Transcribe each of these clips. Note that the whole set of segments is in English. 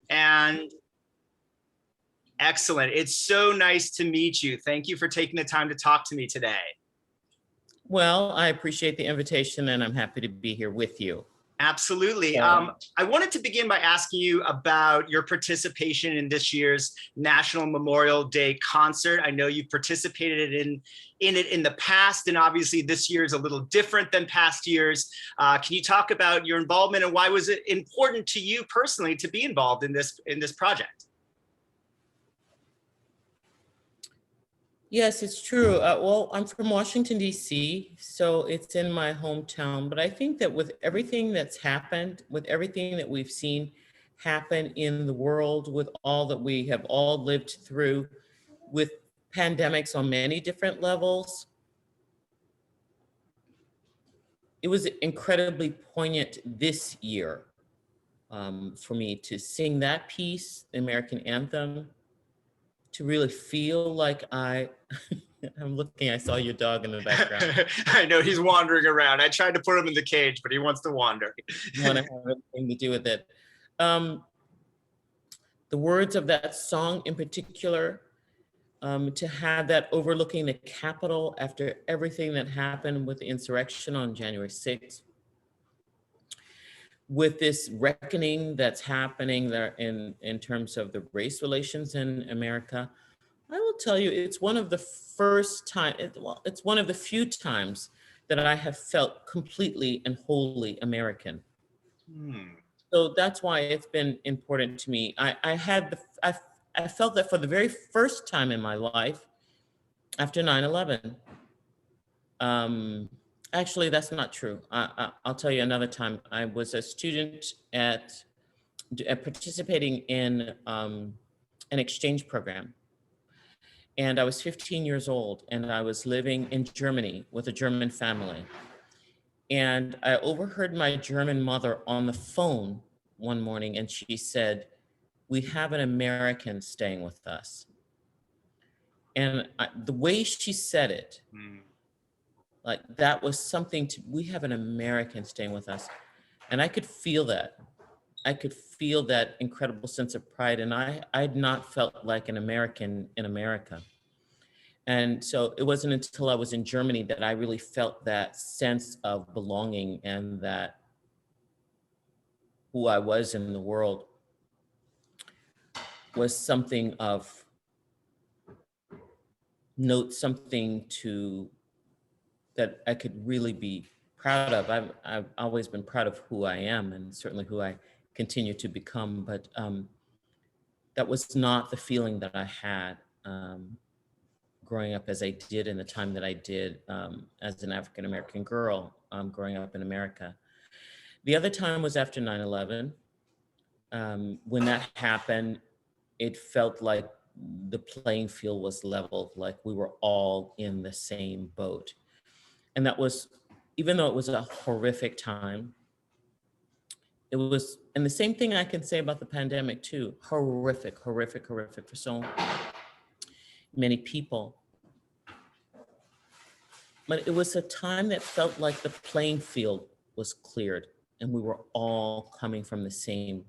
And excellent. It's so nice to meet you. Thank you for taking the time to talk to me today. Well, I appreciate the invitation and I'm happy to be here with you. Absolutely. I wanted to begin by asking you about your participation in this year's National Memorial Day concert. I know you've participated in it in the past, and obviously this year is a little different than past years. Can you talk about your involvement and why was it important to you personally to be involved in this project? Yes, it's true. Well, I'm from Washington, D.C., so it's in my hometown. But I think that with everything that's happened, with everything that we've seen happen in the world, with all that we have all lived through, with pandemics on many different levels, it was incredibly poignant this year for me to sing that piece, the American anthem, to really feel like I'm looking, I saw your dog in the background. I know he's wandering around. I tried to put him in the cage, but he wants to wander. You want to have anything to do with it. The words of that song in particular, to have that overlooking the Capitol after everything that happened with the insurrection on January 6th, with this reckoning that's happening there in terms of the race relations in America, I will tell you, it's one of the it's one of the few times that I have felt completely and wholly American. So that's why it's been important to me. I felt that for the very first time in my life after 9/11. Actually, that's not true. I'll tell you another time. I was a student at participating in an exchange program. And I was 15 years old and I was living in Germany with a German family. And I overheard my German mother on the phone one morning and she said, "We have an American staying with us." And the way she said it, like that was something we have an American staying with us. And I could feel that. I could feel that incredible sense of pride. And I'd not felt like an American in America. And so it wasn't until I was in Germany that I really felt that sense of belonging and that who I was in the world was something of note, something that I could really be proud of. I've always been proud of who I am and certainly who I continue to become, but that was not the feeling that I had growing up as I did in the time that I did as an African-American girl growing up in America. The other time was after 9/11. When that happened, it felt like the playing field was leveled, like we were all in the same boat. And that was, even though it was a horrific time, it was, and the same thing I can say about the pandemic too, horrific for so many people. But it was a time that felt like the playing field was cleared and we were all coming from the same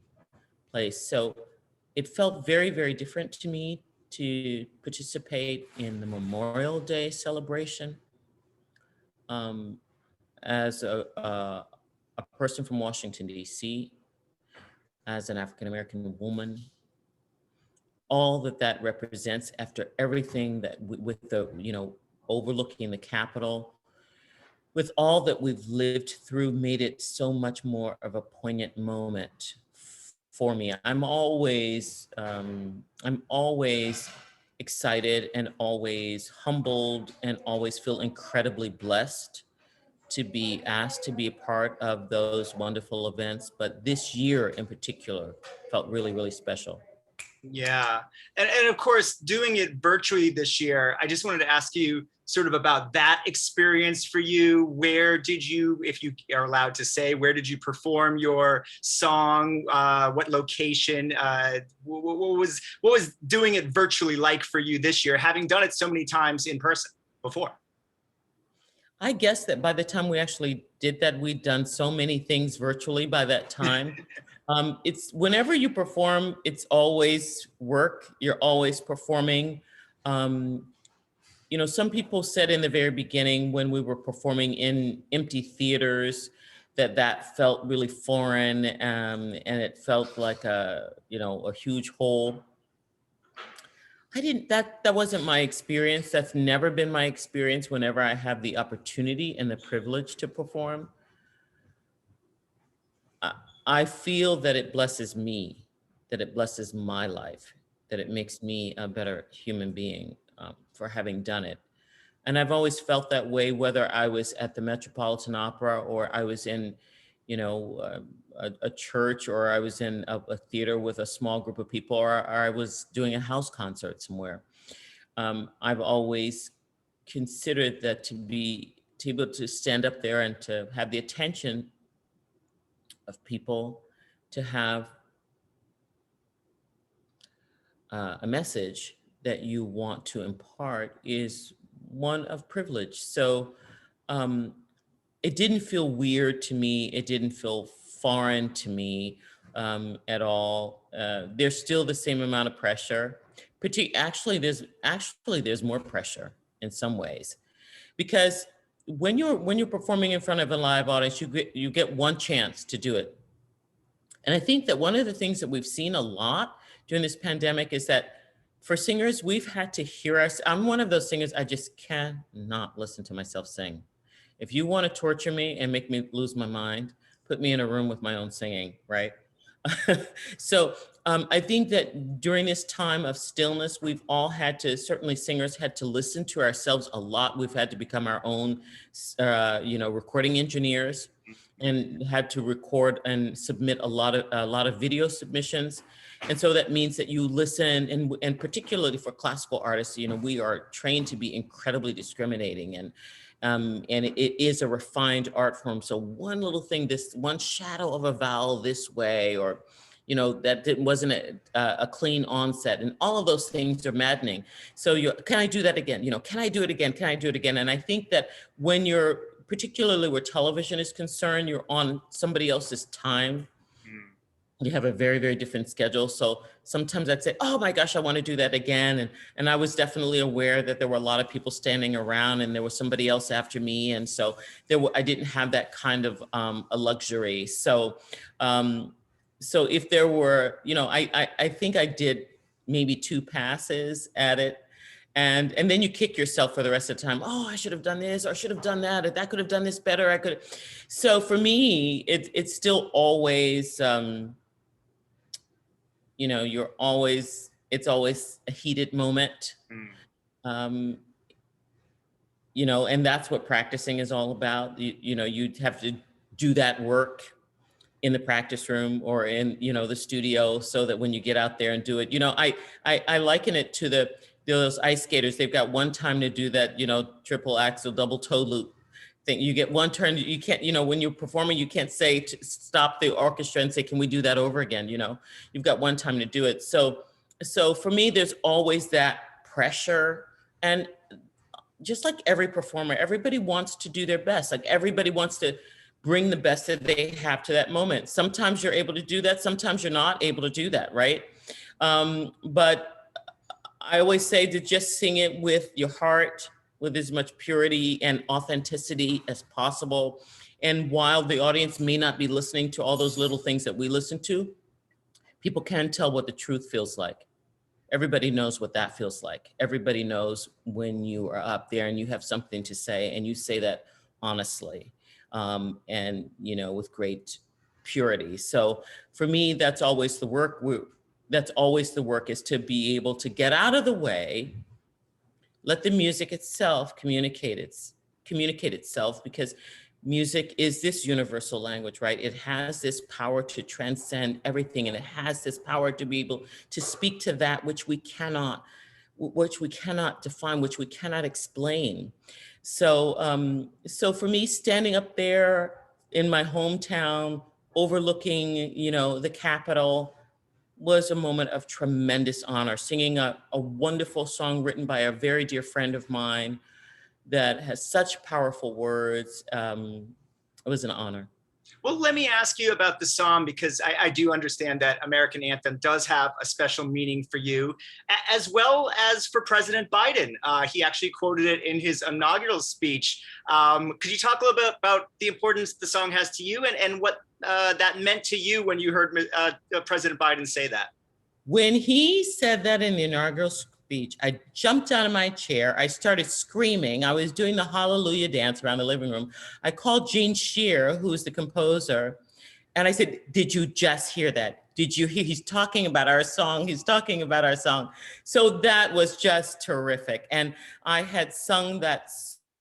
place. So it felt very, very different to me to participate in the Memorial Day celebration. As a person from Washington, D.C., as an African-American woman, all that represents after everything that with the, overlooking the Capitol, with all that we've lived through, made it so much more of a poignant moment for me. I'm always excited and always humbled and always feel incredibly blessed to be asked to be a part of those wonderful events. But this year in particular felt really, really special. Yeah. And of course, doing it virtually this year, I just wanted to ask you sort of about that experience for you. Where did you, if you are allowed to say, where did you perform your song? What location? What was doing it virtually like for you this year, having done it so many times in person before? I guess that by the time we actually did that, we'd done so many things virtually by that time It's whenever you perform, it's always work. You're always performing. Um, you know, some people said in the very beginning when we were performing in empty theaters that that felt really foreign, and it felt like a, you know, a huge hole. I didn't, that wasn't my experience. That's never been my experience. Whenever I have the opportunity and the privilege to perform, I, I feel that it blesses me, that it blesses my life, that it makes me a better human being, for having done it. And I've always felt that way, whether I was at the Metropolitan Opera or I was in, you know, a church, or I was in a theater with a small group of people, or I was doing a house concert somewhere. I've always considered that to be able to stand up there and to have the attention of people, to have a message that you want to impart, is one of privilege. So um, it didn't feel weird to me. It didn't feel foreign to me at all. There's still the same amount of pressure. Actually, there's more pressure in some ways, because when you're performing in front of a live audience, you get one chance to do it. And I think that one of the things that we've seen a lot during this pandemic is that for singers, we've had to hear us. I'm one of those singers, I just cannot listen to myself sing. If you want to torture me and make me lose my mind, put me in a room with my own singing, right? So I think that during this time of stillness, we've all had to, certainly singers had to listen to ourselves a lot. We've had to become our own, recording engineers, and had to record and submit a lot of video submissions. And so that means that you listen, and particularly for classical artists, you know, we are trained to be incredibly discriminating, and it is a refined art form. So one little thing, this one shadow of a vowel this way, or wasn't a clean onset, and all of those things are maddening. So can I do that again? Can I do it again? Can I do it again? And I think that when you're, particularly where television is concerned, you're on somebody else's time. You have a very, very different schedule. So sometimes I'd say, oh my gosh, I want to do that again. And I was definitely aware that there were a lot of people standing around and there was somebody else after me. And so I didn't have that kind of a luxury. So if there were, I think I did maybe 2 passes at it. And then you kick yourself for the rest of the time. Oh, I should have done this, or I should have done that, or that could have done this better. I could. So for me, it's still always, it's always a heated moment. Um, and that's what practicing is all about. You'd have to do that work in the practice room or in, the studio, so that when you get out there and do it, I liken it to those ice skaters. They've got one time to do that, triple axel, double toe loop thing. You get one turn. You can't, when you're performing, you can't say to stop the orchestra and say, can we do that over again? You've got one time to do it. So for me, there's always that pressure. And just like every performer, everybody wants to do their best. Like everybody wants to bring the best that they have to that moment. Sometimes you're able to do that. Sometimes you're not able to do that, right? But I always say to just sing it with your heart, with as much purity and authenticity as possible. And while the audience may not be listening to all those little things that we listen to, people can tell what the truth feels like. Everybody knows what that feels like. Everybody knows when you are up there and you have something to say, and you say that honestly, and with great purity. So for me, that's always the work. That's always the work, is to be able to get out of the way, let the music itself communicate itself, because music is this universal language, right? It has this power to transcend everything, and it has this power to be able to speak to that which we cannot define, which we cannot explain. So for me, standing up there in my hometown, overlooking, the Capitol, was a moment of tremendous honor, singing a wonderful song written by a very dear friend of mine that has such powerful words. It was an honor. Well, let me ask you about the song because I do understand that American Anthem does have a special meaning for you, as well as for President Biden. He actually quoted it in his inaugural speech. Could you talk a little bit about the importance the song has to you and what that meant to you when you heard President Biden say that? When he said that in the inaugural speech, I jumped out of my chair. I started screaming. I was doing the hallelujah dance around the living room. I called Gene Shear, who's the composer, and I said, "Did you just hear that? Did you hear? He's talking about our song. He's talking about our song." So that was just terrific. And I had sung that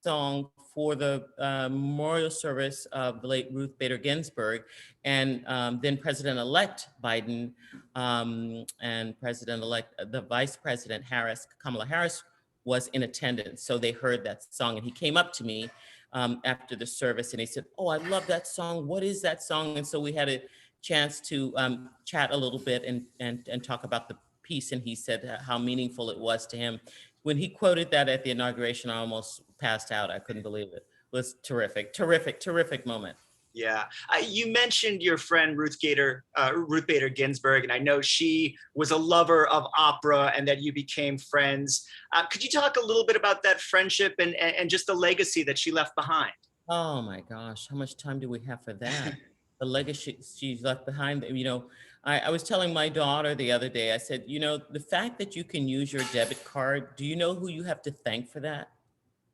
song for the memorial service of the late Ruth Bader Ginsburg, and then President-elect Biden and President-elect, the Vice President Harris, Kamala Harris, was in attendance. So they heard that song, and he came up to me after the service, and he said, "Oh, I love that song. What is that song?" And so we had a chance to chat a little bit and talk about the piece. And he said how meaningful it was to him. When he quoted that at the inauguration, I almost passed out. I couldn't believe it. It was terrific, terrific, terrific moment. Yeah, you mentioned your friend Ruth Bader Ginsburg, and I know she was a lover of opera, and that you became friends. Could you talk a little bit about that friendship and just the legacy that she left behind? Oh my gosh, how much time do we have for that? The legacy she's left behind. I was telling my daughter the other day, I said, the fact that you can use your debit card, do you know who you have to thank for that?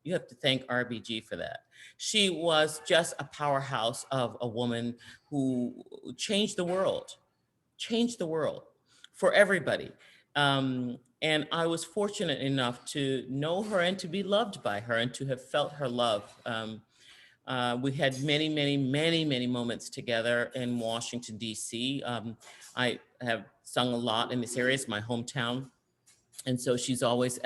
You have to thank RBG for that. She was just a powerhouse of a woman who changed the world for everybody. And I was fortunate enough to know her and to be loved by her and to have felt her love. We had many, many, many, many moments together in Washington, D.C. I have sung a lot in this area. It's my hometown. And so she's always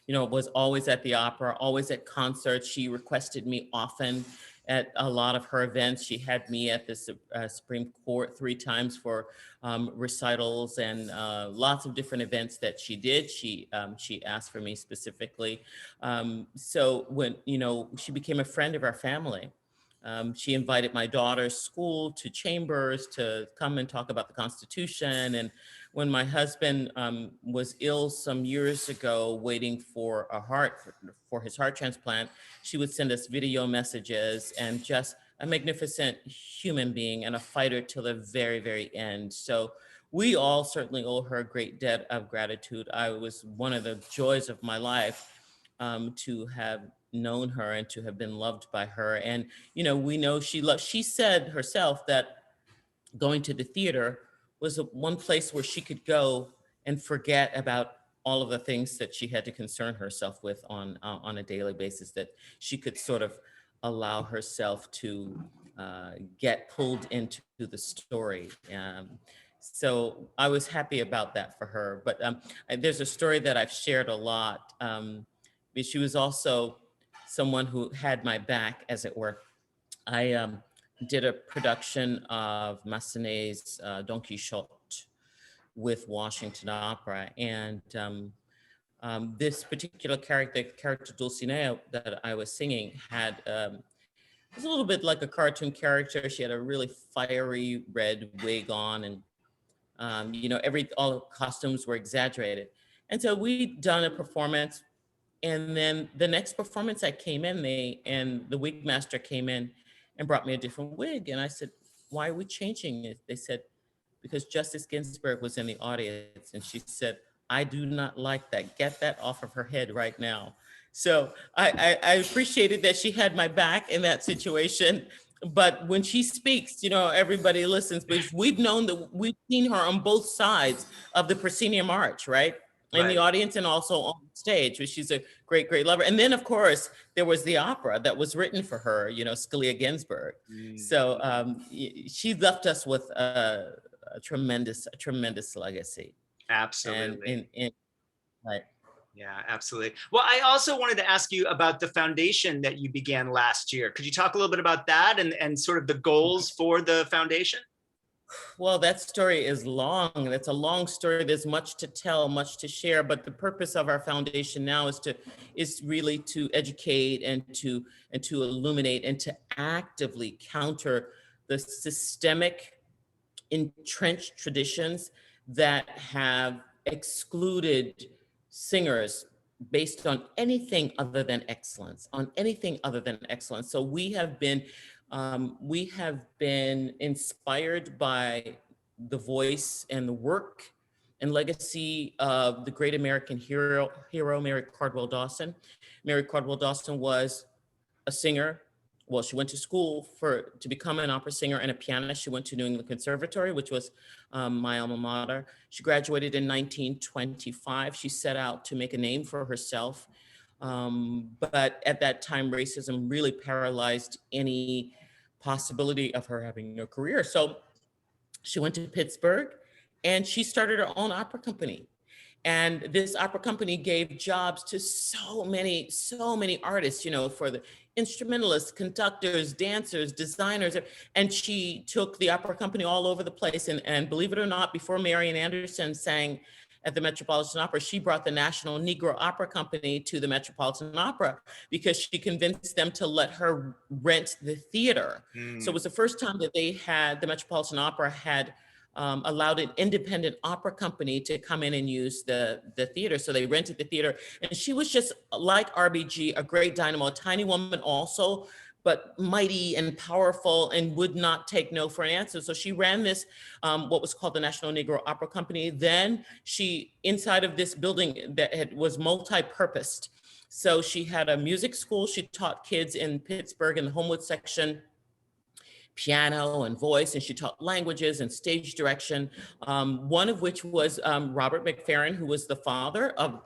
was always at the opera, always at concerts. She requested me often at a lot of her events. She had me at the Supreme Court 3 times for recitals and lots of different events that she did. She asked for me specifically. So when, she became a friend of our family. She invited my daughter's school to Chambers to come and talk about the Constitution. And when my husband was ill some years ago, waiting for for his heart transplant, she would send us video messages, and just a magnificent human being and a fighter till the very, very end. So we all certainly owe her a great debt of gratitude. I was one of the joys of my life to have known her and to have been loved by her. And, we know she said herself that going to the theater was one place where she could go and forget about all of the things that she had to concern herself with on a daily basis, that she could sort of allow herself to get pulled into the story. So I was happy about that for her. But there's a story that I've shared a lot. She was also someone who had my back, as it were. I did a production of Massenet's Don Quixote with Washington Opera. And this particular character Dulcinea that I was singing had, it was a little bit like a cartoon character. She had a really fiery red wig on, and all the costumes were exaggerated. And so we'd done a performance. And then the next performance I came in, the wig master came in and brought me a different wig. And I said, "Why are we changing it?" They said, "Because Justice Ginsburg was in the audience." And she said, "I do not like that. Get that off of her head right now." So I appreciated that she had my back in that situation. But when she speaks, everybody listens, because we've seen her on both sides of the proscenium arch, right? In the audience and also on stage, which she's a great, great lover. And then, of course, there was the opera that was written for her, Scalia Ginsburg. So she left us with a tremendous legacy. Absolutely. Right. Yeah, absolutely. Well, I also wanted to ask you about the foundation that you began last year. Could you talk a little bit about that and sort of the goals for the foundation? Well, that story is long. It's a long story. There's much to tell, much to share. But the purpose of our foundation now is really to educate and to illuminate and to actively counter the systemic entrenched traditions that have excluded singers based on anything other than excellence, on anything other than excellence. So we have been inspired by the voice and the work and legacy of the great American hero Mary Cardwell Dawson. Mary Cardwell Dawson was a singer. Well, she went to school to become an opera singer and a pianist. She went to New England Conservatory, which was my alma mater. She graduated in 1925. She set out to make a name for herself. But at that time, racism really paralyzed any possibility of her having a career. So she went to Pittsburgh and she started her own opera company. And this opera company gave jobs to so many artists, you know, for the instrumentalists, conductors, dancers, designers. And she took the opera company all over the place. And believe it or not, before Marian Anderson sang at the Metropolitan Opera, she brought the National Negro Opera Company to the Metropolitan Opera because she convinced them to let her rent the theater. So it was the first time that the Metropolitan Opera had allowed an independent opera company to come in and use the theater. So they rented the theater. And she was just like RBG, a great dynamo, a tiny woman also, but mighty and powerful and would not take no for an answer. So she ran this, what was called the National Negro Opera Company. Then inside of this building that was multi-purposed. So she had a music school. She taught kids in Pittsburgh in the Homewood section piano and voice, and she taught languages and stage direction, one of which was Robert McFerrin, who's the father of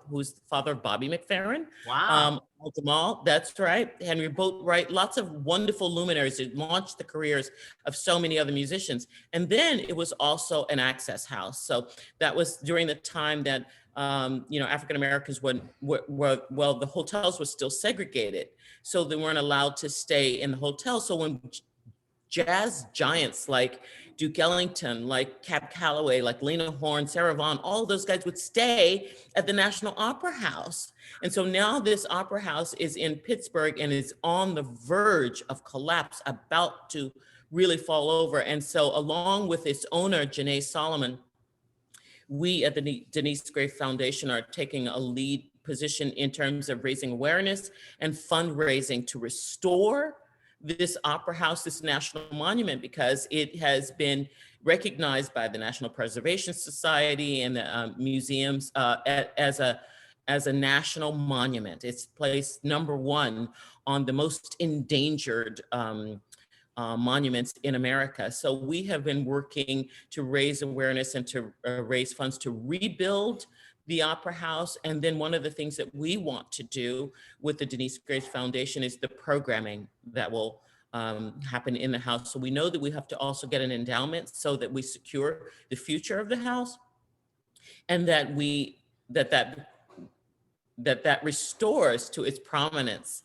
Bobby McFerrin. Wow. Jamal, that's right. Henry Boatwright, lots of wonderful luminaries that launched the careers of so many other musicians. And then it was also an access house. So that was during the time that African Americans the hotels were still segregated. So they weren't allowed to stay in the hotel. So when jazz giants like Duke Ellington, like Cab Calloway, like Lena Horne, Sarah Vaughan, all those guys would stay at the National Opera House. And so now this opera house is in Pittsburgh and is on the verge of collapse, about to really fall over. And so along with its owner, Janae Solomon, we at the Denyce Graves Foundation are taking a lead position in terms of raising awareness and fundraising to restore this opera house, this national monument, because it has been recognized by the National Preservation Society and the museums as a national monument. It's placed #1 on the most endangered monuments in America. So we have been working to raise awareness and to raise funds to rebuild the Opera House. And then one of the things that we want to do with the Denyce Graves Foundation is the programming that will happen in the house. So we know that we have to also get an endowment so that we secure the future of the house, and that that restores to its prominence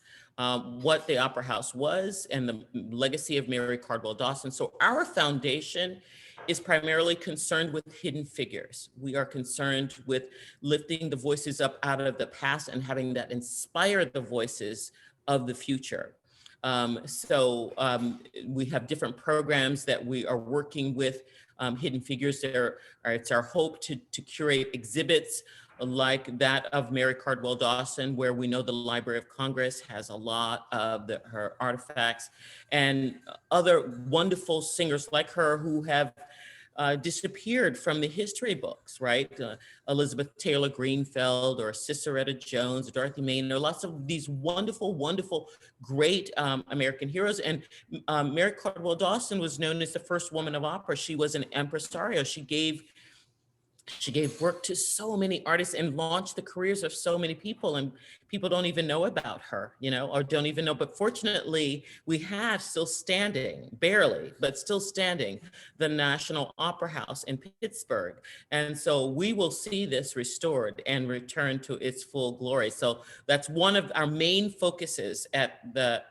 what the Opera House was and the legacy of Mary Cardwell Dawson. So our foundation is primarily concerned with hidden figures. We are concerned with lifting the voices up out of the past and having that inspire the voices of the future. We have different programs that we are working with hidden figures. It's our hope to curate exhibits like that of Mary Cardwell Dawson, where we know the Library of Congress has a lot of her artifacts, and other wonderful singers like her who have disappeared from the history books, right? Elizabeth Taylor Greenfeld or Ciceretta Jones, Dorothy Maynard, lots of these wonderful, wonderful, great American heroes. And Mary Cardwell Dawson was known as the first woman of opera. She was an impresario. She gave work to so many artists and launched the careers of so many people, and people don't even know about her, or don't even know. But fortunately, we have still standing, barely, but still standing, the National Opera House in Pittsburgh. And so we will see this restored and return to its full glory. So that's one of our main focuses at the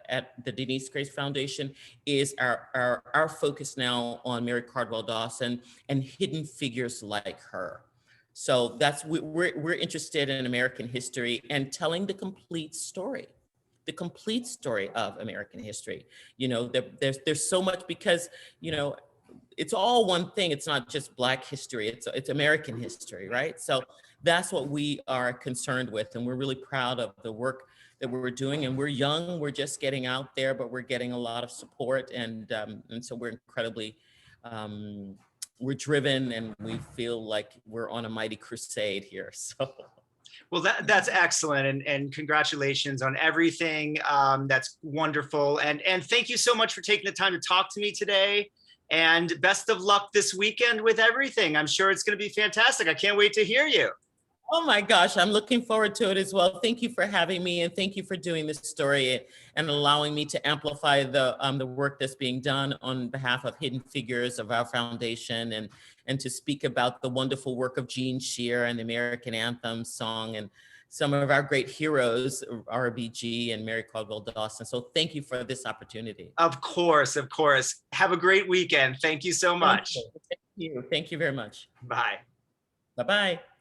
Denyce Graves Foundation, is our focus now on Mary Cardwell Dawson and hidden figures like her. So we're interested in American history and telling the complete story. the complete story of American history. You know, there's so much, because, you know, it's all one thing. It's not just Black history, it's American history, right? So that's what we are concerned with. And we're really proud of the work that we're doing. And we're young, we're just getting out there, but we're getting a lot of support. And so we're incredibly, we're driven, and we feel like we're on a mighty crusade here, so. Well, that's excellent, and congratulations on everything. That's wonderful, and thank you so much for taking the time to talk to me today. And best of luck this weekend with everything. I'm sure it's going to be fantastic. I can't wait to hear you. Oh my gosh, I'm looking forward to it as well. Thank you for having me, and thank you for doing this story and allowing me to amplify the work that's being done on behalf of Hidden Figures of our foundation, and to speak about the wonderful work of Jean Shear and the American Anthem song, and some of our great heroes, RBG and Mary Caldwell Dawson. So thank you for this opportunity. Of course, of course. Have a great weekend. Thank you so much. Thank you. Thank you very much. Bye. Bye-bye.